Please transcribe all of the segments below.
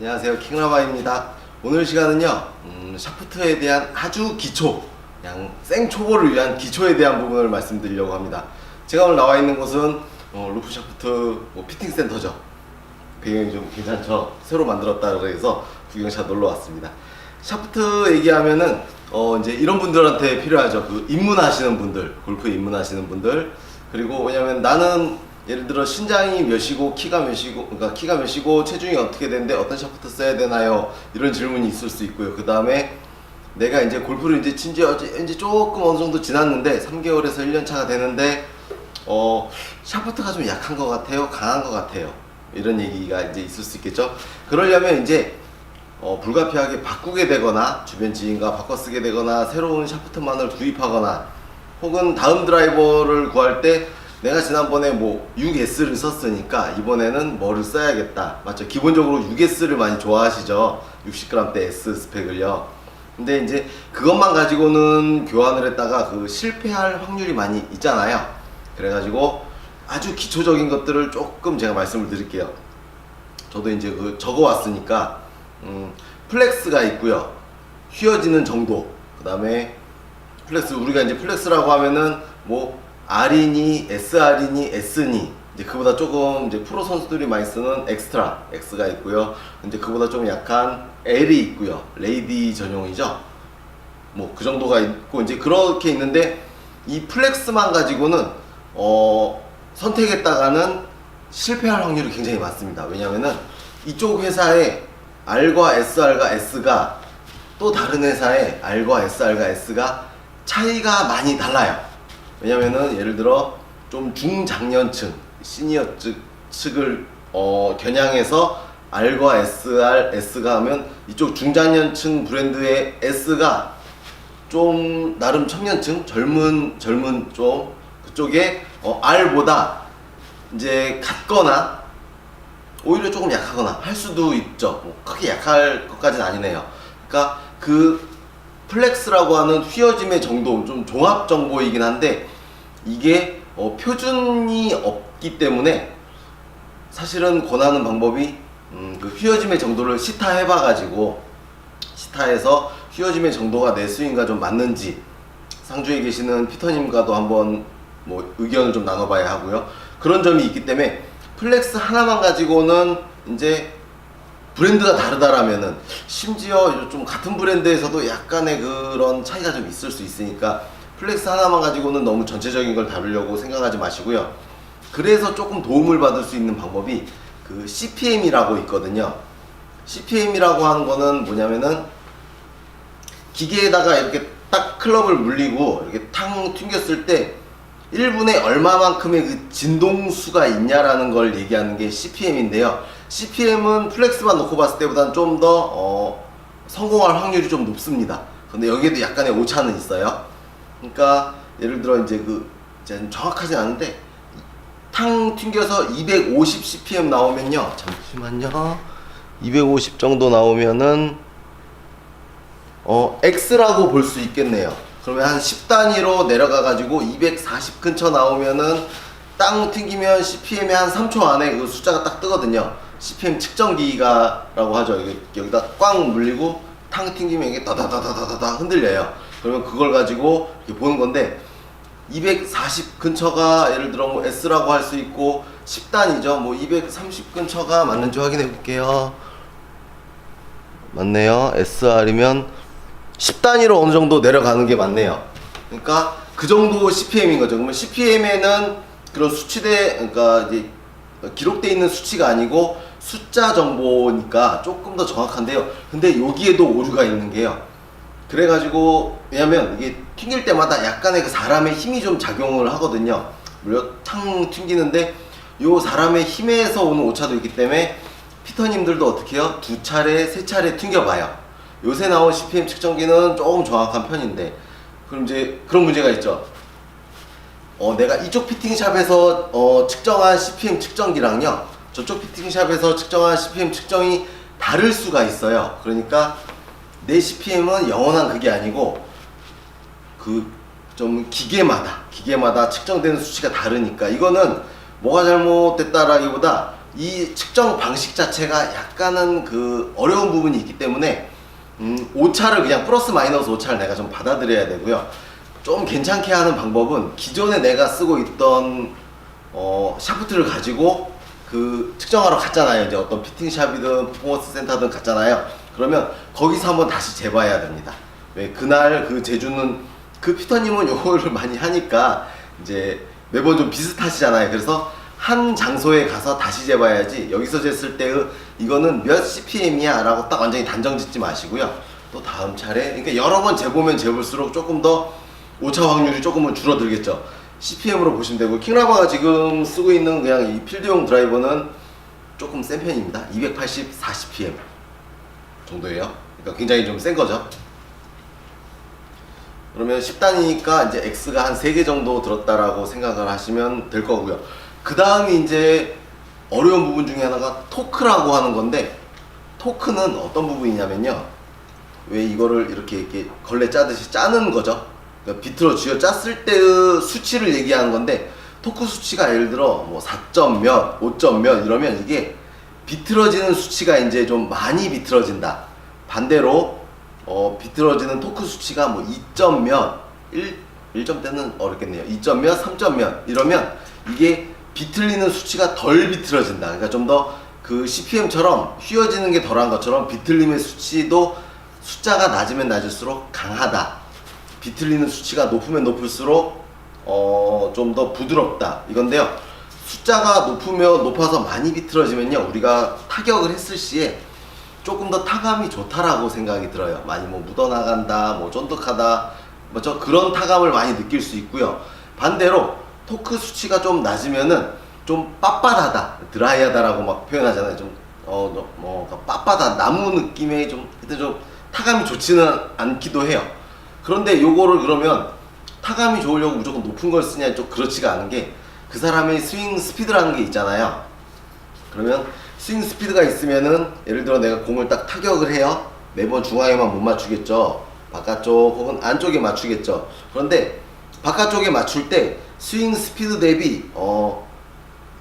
안녕하세요, 킹라바입니다. 오늘 시간은요 샤프트에 대한 아주 기초, 그냥 생초보를 위한 기초에 대한 부분을 말씀드리려고 합니다. 제가 오늘 나와 있는 곳은 루프 샤프트 피팅 센터죠. 배경이 좀 괜찮죠? 새로 만들었다 그래서 구경차 놀러 왔습니다. 샤프트 얘기하면은 이제 이런 분들한테 필요하죠. 그 입문하시는 분들, 골프 입문하시는 분들. 그리고 왜냐면 나는 예를 들어 신장이 몇이고 키가 몇이고, 그러니까 키가 몇이고 체중이 어떻게 되는데 어떤 샤프트 써야 되나요? 이런 질문이 있을 수 있고요. 그 다음에 내가 이제 골프를 이제 친지 이제 조금 어느 정도 지났는데 3개월에서 1년 차가 되는데 샤프트가 좀 약한 것 같아요, 강한 것 같아요. 이런 얘기가 이제 있을 수 있겠죠. 그러려면 이제 불가피하게 바꾸게 되거나 주변 지인과 바꿔 쓰게 되거나 새로운 샤프트만을 구입하거나 혹은 다음 드라이버를 구할 때 내가 지난번에 뭐 6S를 썼으니까 이번에는 뭐를 써야겠다. 맞죠? 기본적으로 6S를 많이 좋아하시죠. 60g대 S 스펙을요. 근데 이제 그것만 가지고는 교환을 했다가 그 실패할 확률이 많이 있잖아요. 그래가지고 아주 기초적인 것들을 조금 제가 말씀을 드릴게요. 저도 이제 그 적어 왔으니까 플렉스가 있고요. 휘어지는 정도. 그 다음에 플렉스, 우리가 이제 플렉스라고 하면은 뭐 R이니 SR이니 S니 이제 그보다 조금 이제 프로 선수들이 많이 쓰는 엑스트라 X가 있고요. 이제 그보다 좀 약한 L이 있고요. 레이디 전용이죠. 뭐 그 정도가 있고 이제 그렇게 있는데 이 플렉스만 가지고는 선택했다가는 실패할 확률이 굉장히 많습니다. 왜냐면은 이쪽 회사의 R과 SR과 S가 또 다른 회사의 R과 SR과 S가 차이가 많이 달라요. 왜냐면은 예를 들어 좀 중장년층 시니어 측을 겨냥해서 R과 SR, S가 하면 이쪽 중장년층 브랜드의 S가 좀 나름 청년층 젊은 좀 그쪽에 R보다 이제 같거나 오히려 조금 약하거나 할 수도 있죠. 뭐 크게 약할 것까지는 아니네요. 그러니까 그 플렉스라고 하는 휘어짐의 정도, 좀 종합 정보이긴 한데 이게 표준이 없기 때문에 사실은 권하는 방법이 그 휘어짐의 정도를 시타해 봐가지고 시타해서 휘어짐의 정도가 내 스윙과 좀 맞는지 상주에 계시는 피터님과도 한번 뭐 의견을 좀 나눠봐야 하고요. 그런 점이 있기 때문에 플렉스 하나만 가지고는 이제 브랜드가 다르다라면은 심지어 좀 같은 브랜드에서도 약간의 그런 차이가 좀 있을 수 있으니까 플렉스 하나만 가지고는 너무 전체적인 걸 다루려고 생각하지 마시고요. 그래서 조금 도움을 받을 수 있는 방법이 그 CPM이라고 있거든요. CPM이라고 하는 거는 뭐냐면은 기계에다가 이렇게 딱 클럽을 물리고 이렇게 탕 튕겼을 때 1분에 얼마만큼의 그 진동수가 있냐라는 걸 얘기하는 게 CPM인데요. CPM은 플렉스만 놓고 봤을 때보다는 좀 더 성공할 확률이 좀 높습니다. 근데 여기에도 약간의 오차는 있어요. 그러니까 예를 들어 이제 제가 정확하진 않은데 탕 튕겨서 250 CPM 나오면요. 잠시만요. 250 정도 나오면은 X라고 볼 수 있겠네요. 그러면 한 10단위로 내려가 가지고 240 근처 나오면은 땅 튕기면 CPM이 한 3초 안에 그 숫자가 딱 뜨거든요. CPM 측정기가라고 하죠. 여기다 꽝 물리고 탕 튕기면 이게 다다다다다다 흔들려요. 그러면 그걸 가지고 이렇게 보는 건데 240 근처가 예를 들어 뭐 S라고 할 수 있고 10단이죠. 뭐 230 근처가 맞는지 확인해 볼게요. 맞네요. SR이면 10단위로 어느 정도 내려가는 게 맞네요. 그러니까 그 정도 CPM인 거죠. 그러면 CPM에는 그런 그러니까 이제 기록되어 있는 수치가 아니고 숫자 정보니까 조금 더 정확한데요. 근데 여기에도 오류가 있는 게요. 그래가지고 왜냐면 이게 튕길 때마다 약간의 그 사람의 힘이 좀 작용을 하거든요. 물론 탕 튕기는데 요 사람의 힘에서 오는 오차도 있기 때문에 피터님들도 어떻게 해요? 2차례, 3차례 튕겨봐요. 요새 나온 CPM 측정기는 조금 정확한 편인데 그럼 이제 그런 문제가 있죠. 내가 이쪽 피팅샵에서 측정한 CPM 측정기랑요 저쪽 피팅샵에서 측정한 CPM 측정이 다를 수가 있어요. 그러니까 내 CPM은 영원한 그게 아니고 그 좀 기계마다 측정되는 수치가 다르니까 이거는 뭐가 잘못됐다라기보다 이 측정 방식 자체가 약간은 그 어려운 부분이 있기 때문에 오차를 그냥 플러스 마이너스 오차를 내가 좀 받아들여야 되고요. 좀 괜찮게 하는 방법은 기존에 내가 쓰고 있던 샤프트를 가지고 그 측정하러 갔잖아요. 이제 어떤 피팅샵이든 퍼포먼스 센터든 갔잖아요. 그러면 거기서 한번 다시 재봐야 됩니다. 왜 그날 그 제주는 그 피터님은 요거를 많이 하니까 이제 매번 좀 비슷하시잖아요. 그래서 한 장소에 가서 다시 재봐야지 여기서 쟀을 때의 이거는 몇 CPM이야 라고 딱 완전히 단정 짓지 마시고요. 또 다음 차례 그러니까 여러 번 재보면 재볼수록 조금 더 오차 확률이 조금은 줄어들겠죠. CPM으로 보시면 되고, 킹라바가 지금 쓰고 있는 그냥 이 필드용 드라이버는 조금 센 편입니다. 284 CPM 정도예요. 그러니까 굉장히 좀 센 거죠. 그러면 10단이니까 이제 X가 한 3개 정도 들었다라고 생각을 하시면 될 거고요. 그 다음이 이제 어려운 부분 중에 하나가 토크라고 하는 건데, 토크는 어떤 부분이냐면요. 왜 이거를 이렇게 걸레 짜듯이 짜는 거죠. 그러니까 비틀어 쥐어 짰을 때의 수치를 얘기하는 건데, 토크 수치가 예를 들어 뭐 4점 몇, 5점 몇 이러면 이게 비틀어지는 수치가 이제 좀 많이 비틀어진다. 반대로 비틀어지는 토크 수치가 뭐 2점 몇, 1점대는 어렵겠네요. 2점 몇, 3점 몇 이러면 이게 비틀리는 수치가 덜 비틀어진다. 그러니까 좀 더 그 CPM처럼 휘어지는 게 덜한 것처럼 비틀림의 수치도 숫자가 낮으면 낮을수록 강하다. 비틀리는 수치가 높으면 높을수록 좀 더 부드럽다 이건데요. 숫자가 높아서 많이 비틀어지면요, 우리가 타격을 했을 시에 조금 더 타감이 좋다라고 생각이 들어요. 많이 뭐 묻어나간다, 뭐 쫀득하다, 뭐 저 그런 타감을 많이 느낄 수 있고요. 반대로 토크 수치가 좀 낮으면은 좀 빳빳하다, 드라이하다라고 막 표현하잖아요. 좀 뭐 빳빳한 나무 느낌의 좀 타감이 좋지는 않기도 해요. 그런데 요거를 그러면 타감이 좋으려고 무조건 높은 걸 쓰냐, 좀 그렇지가 않은 게, 그 사람의 스윙 스피드라는 게 있잖아요. 그러면 스윙 스피드가 있으면은 예를 들어 내가 공을 딱 타격을 해요. 매번 중앙에만 못 맞추겠죠. 바깥쪽 혹은 안쪽에 맞추겠죠. 그런데 바깥쪽에 맞출 때 스윙 스피드 대비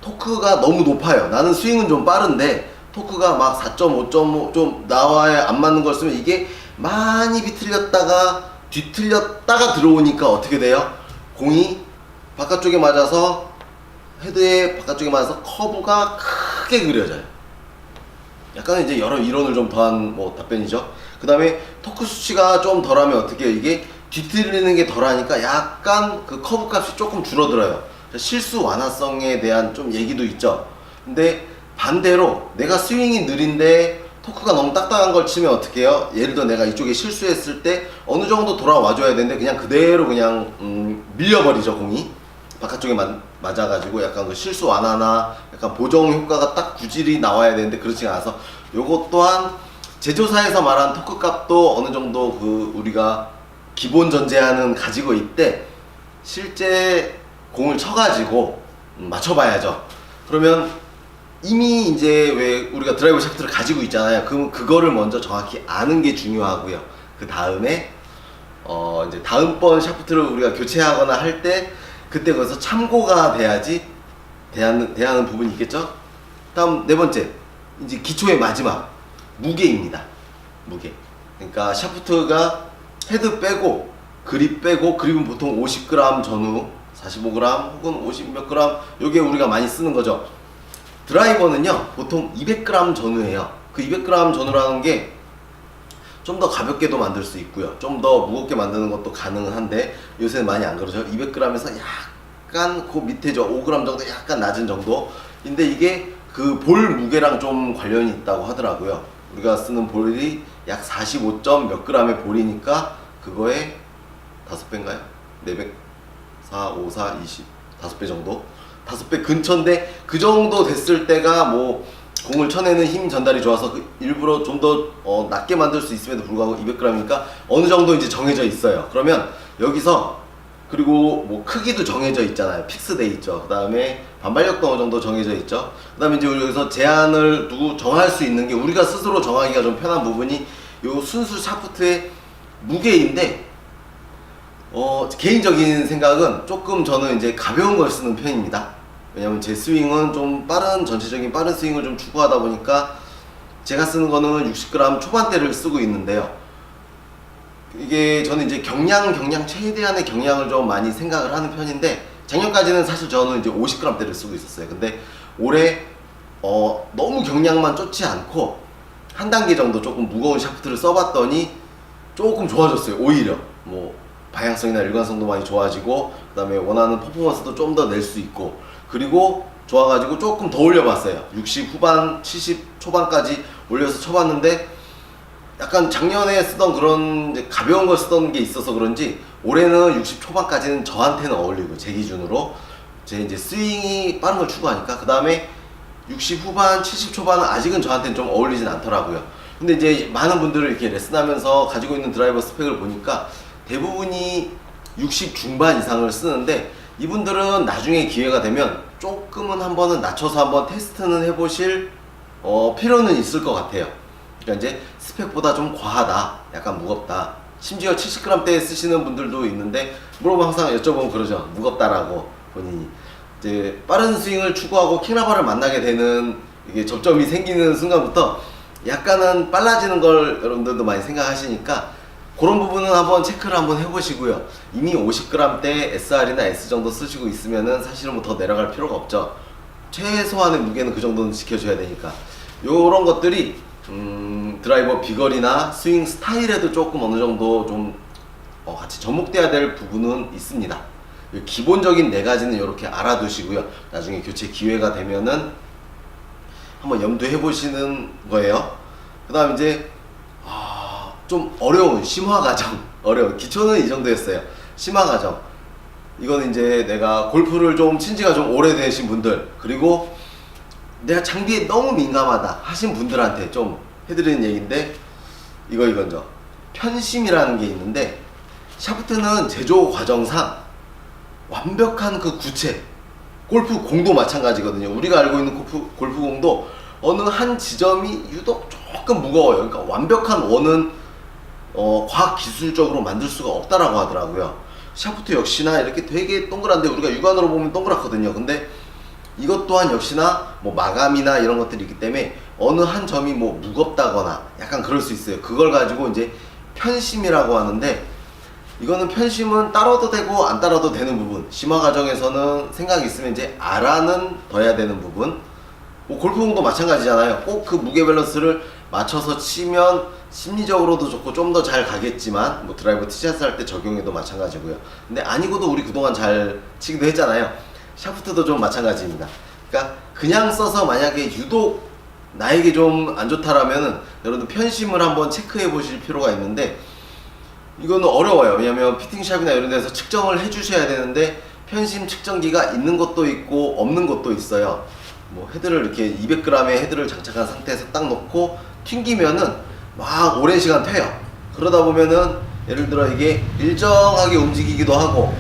토크가 너무 높아요. 나는 스윙은 좀 빠른데 토크가 막 4.5, 5.5 좀 나와야 안 맞는 걸 쓰면 이게 많이 비틀렸다가 뒤틀렸다가 들어오니까 어떻게 돼요? 공이 바깥쪽에 맞아서, 헤드의 바깥쪽에 맞아서 커브가 크게 그려져요. 약간 이제 여러 이론을 좀 더한 뭐 답변이죠. 그 다음에 토크 수치가 좀 덜하면 어떻게 해요? 이게 뒤틀리는 게 덜하니까 약간 그 커브 값이 조금 줄어들어요. 실수 완화성에 대한 좀 얘기도 있죠. 근데 반대로 내가 스윙이 느린데 토크가 너무 딱딱한 걸 치면 어떻게 해요? 예를 들어 내가 이쪽에 실수했을 때 어느 정도 돌아와 줘야 되는데 그냥 그대로 그냥 밀려버리죠. 공이 바깥쪽에 맞아가지고 약간 그 실수 완화나 약간 보정 효과가 딱 구질이 나와야 되는데 그렇지 않아서, 요것 또한 제조사에서 말한 토크 값도 어느 정도 그 우리가 기본 전제하는 가지고 있대. 실제 공을 쳐가지고 맞춰봐야죠. 그러면 이미 이제 왜 우리가 드라이버 샤프트를 가지고 있잖아요. 그거를 먼저 정확히 아는 게 중요하고요. 그 다음에 이제 다음번 샤프트를 우리가 교체하거나 할 때 그때 거기서 참고가 돼야지 대하는 부분이 있겠죠. 다음 네 번째, 이제 기초의 마지막 무게입니다. 무게. 그러니까 샤프트가 헤드 빼고 그립 빼고, 그립은 보통 50g 전후, 45g 혹은 50 몇 g, 요게 우리가 많이 쓰는 거죠. 드라이버는요 보통 200g 전후예요. 그 200g 전후라는 게 좀 더 가볍게도 만들 수 있고요, 좀 더 무겁게 만드는 것도 가능한데 요새는 많이 안 그러죠. 200g에서 약간 그 밑에죠, 5g 정도 약간 낮은 정도인데 이게 그 볼 무게랑 좀 관련이 있다고 하더라고요. 우리가 쓰는 볼이 약 45점 몇 g의 볼이니까 그거에 5배인가요? 400, 4, 5, 4, 20, 5배 정도? 5배 근처인데 그 정도 됐을 때가 뭐 공을 쳐내는 힘 전달이 좋아서 일부러 좀 더 낮게 만들 수 있음에도 불구하고 200g이니까 어느 정도 이제 정해져 있어요. 그러면 여기서, 그리고 뭐 크기도 정해져 있잖아요. 픽스돼 있죠. 그 다음에 반발력도 어느 정도 정해져 있죠. 그 다음에 이제 여기서 제한을 두고 정할 수 있는 게, 우리가 스스로 정하기가 좀 편한 부분이 요 순수 샤프트의 무게인데, 개인적인 생각은 조금 저는 이제 가벼운 걸 쓰는 편입니다. 왜냐면 제 스윙은 좀 전체적인 빠른 스윙을 좀 추구하다 보니까 제가 쓰는 거는 60g 초반대를 쓰고 있는데요. 이게 저는 이제 경량 최대한의 경량을 좀 많이 생각을 하는 편인데, 작년까지는 사실 저는 이제 50g대를 쓰고 있었어요. 근데 올해 너무 경량만 쫓지 않고 한 단계 정도 조금 무거운 샤프트를 써봤더니 조금 좋아졌어요. 오히려 뭐 방향성이나 일관성도 많이 좋아지고, 그 다음에 원하는 퍼포먼스도 좀 더 낼 수 있고, 그리고 좋아가지고 조금 더 올려봤어요. 60 후반 70 초반까지 올려서 쳐봤는데, 약간 작년에 쓰던 그런 이제 가벼운 걸 쓰던 게 있어서 그런지 올해는 60 초반까지는 저한테는 어울리고, 제 기준으로 제 이제 스윙이 빠른 걸 추구하니까. 그 다음에 60 후반 70 초반은 아직은 저한테는 좀 어울리진 않더라고요. 근데 이제 많은 분들을 이렇게 레슨하면서 가지고 있는 드라이버 스펙을 보니까 대부분이 60 중반 이상을 쓰는데, 이분들은 나중에 기회가 되면 조금은 한번은 낮춰서 한번 테스트는 해보실 필요는 있을 것 같아요. 그러니까 이제 스펙보다 좀 과하다, 약간 무겁다, 심지어 70g대에 쓰시는 분들도 있는데, 물어보면 항상 여쭤보면 그러죠. 무겁다라고. 본인이 이제 빠른 스윙을 추구하고 킹라바를 만나게 되는 이게 접점이 생기는 순간부터 약간은 빨라지는 걸 여러분들도 많이 생각하시니까, 그런 부분은 한번 체크를 한번 해보시고요. 이미 50g대 SR이나 S 정도 쓰시고 있으면은 사실은 뭐 더 내려갈 필요가 없죠. 최소한의 무게는 그 정도는 지켜줘야 되니까. 요런 것들이 드라이버 비거리나 스윙 스타일에도 조금 어느 정도 좀 같이 접목돼야 될 부분은 있습니다. 기본적인 네 가지는 이렇게 알아두시고요. 나중에 교체 기회가 되면은 한번 염두해 보시는 거예요. 그 다음 이제 좀 어려운 심화 과정, 기초는 이 정도였어요. 심화 과정, 이거는 이제 내가 골프를 좀 친지가 좀 오래되신 분들, 그리고 내가 장비에 너무 민감하다 하신 분들한테 좀 해드리는 얘기인데, 이거죠. 편심이라는 게 있는데, 샤프트는 제조 과정상 완벽한 그 구체, 골프 공도 마찬가지거든요. 우리가 알고 있는 골프 공도 어느 한 지점이 유독 조금 무거워요. 그러니까 완벽한 원은 과학 기술적으로 만들 수가 없다라고 하더라고요. 샤프트 역시나 이렇게 되게 동그란데, 우리가 육안으로 보면 동그랗거든요. 근데 이것 또한 역시나 뭐 마감이나 이런 것들이 있기 때문에 어느 한 점이 뭐 무겁다거나 약간 그럴 수 있어요. 그걸 가지고 이제 편심이라고 하는데, 이거는 편심은 따라도 되고 안 따라도 되는 부분, 심화 과정에서는 생각이 있으면 이제 알아는 둬야 되는 부분, 뭐 골프공도 마찬가지잖아요. 꼭 그 무게 밸런스를 맞춰서 치면 심리적으로도 좋고 좀 더 잘 가겠지만, 뭐 드라이버 티샷을 할 때 적용해도 마찬가지고요. 근데 아니고도 우리 그동안 잘 치기도 했잖아요. 샤프트도 좀 마찬가지입니다. 그러니까 그냥 써서 만약에 유독 나에게 좀 안 좋다라면은 여러분들 편심을 한번 체크해 보실 필요가 있는데, 이거는 어려워요. 왜냐면 피팅샵이나 이런 데서 측정을 해 주셔야 되는데, 편심 측정기가 있는 것도 있고 없는 것도 있어요. 뭐 헤드를 이렇게 200g의 헤드를 장착한 상태에서 딱 놓고 튕기면은 막 오랜 시간 퇴요. 그러다 보면은 예를 들어 이게 일정하게 움직이기도 하고,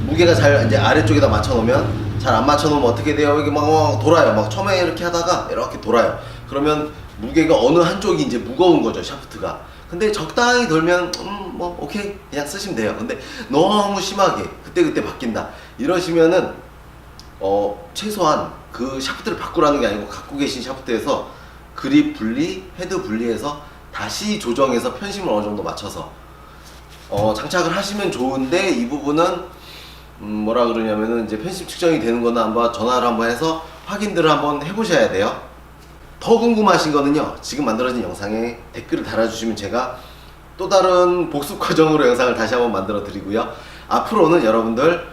무게가 잘 이제 아래쪽에다 맞춰 놓으면, 잘 안 맞춰 놓으면 어떻게 돼요? 이게 막 돌아요. 막 처음에 이렇게 하다가 이렇게 돌아요. 그러면 무게가 어느 한쪽이 이제 무거운 거죠, 샤프트가. 근데 적당히 돌면 뭐 오케이, 그냥 쓰시면 돼요. 근데 너무 심하게 그때그때 바뀐다 이러시면은 최소한 그 샤프트를 바꾸라는 게 아니고, 갖고 계신 샤프트에서 그립 분리, 헤드 분리해서 다시 조정해서 편심을 어느 정도 맞춰서 장착을 하시면 좋은데, 이 부분은 뭐라 그러냐면은 이제 편심 측정이 되는 거는 한번 전화를 한번 해서 확인들을 한번 해보셔야 돼요. 더 궁금하신 거는요, 지금 만들어진 영상에 댓글을 달아주시면 제가 또 다른 복습 과정으로 영상을 다시 한번 만들어 드리고요. 앞으로는 여러분들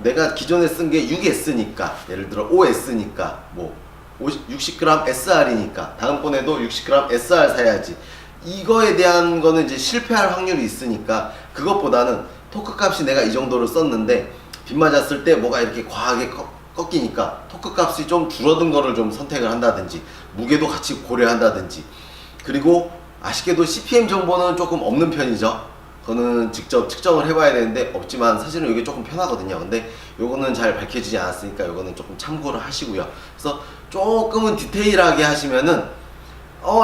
내가 기존에 쓴 게 6S니까, 예를 들어 5S니까 뭐 60g SR이니까 다음번에도 60g SR 사야지, 이거에 대한 거는 이제 실패할 확률이 있으니까, 그것보다는 토크 값이 내가 이 정도를 썼는데 빗 맞았을 때 뭐가 이렇게 과하게 꺾이니까 토크 값이 좀 줄어든 거를 좀 선택을 한다든지, 무게도 같이 고려한다든지, 그리고 아쉽게도 CPM 정보는 조금 없는 편이죠. 그거는 직접 측정을 해봐야 되는데 없지만, 사실은 이게 조금 편하거든요. 근데 요거는 잘 밝혀지지 않았으니까 요거는 조금 참고를 하시고요. 그래서 조금은 디테일하게 하시면은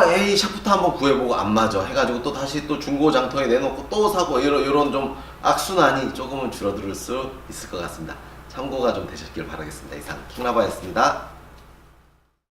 에이 샤프트 한번 구해보고 안 맞아 해가지고 또 다시 또 중고 장터에 내놓고 또 사고, 이런 좀 악순환이 조금은 줄어들 수 있을 것 같습니다. 참고가 좀 되셨길 바라겠습니다. 이상 킹라바였습니다.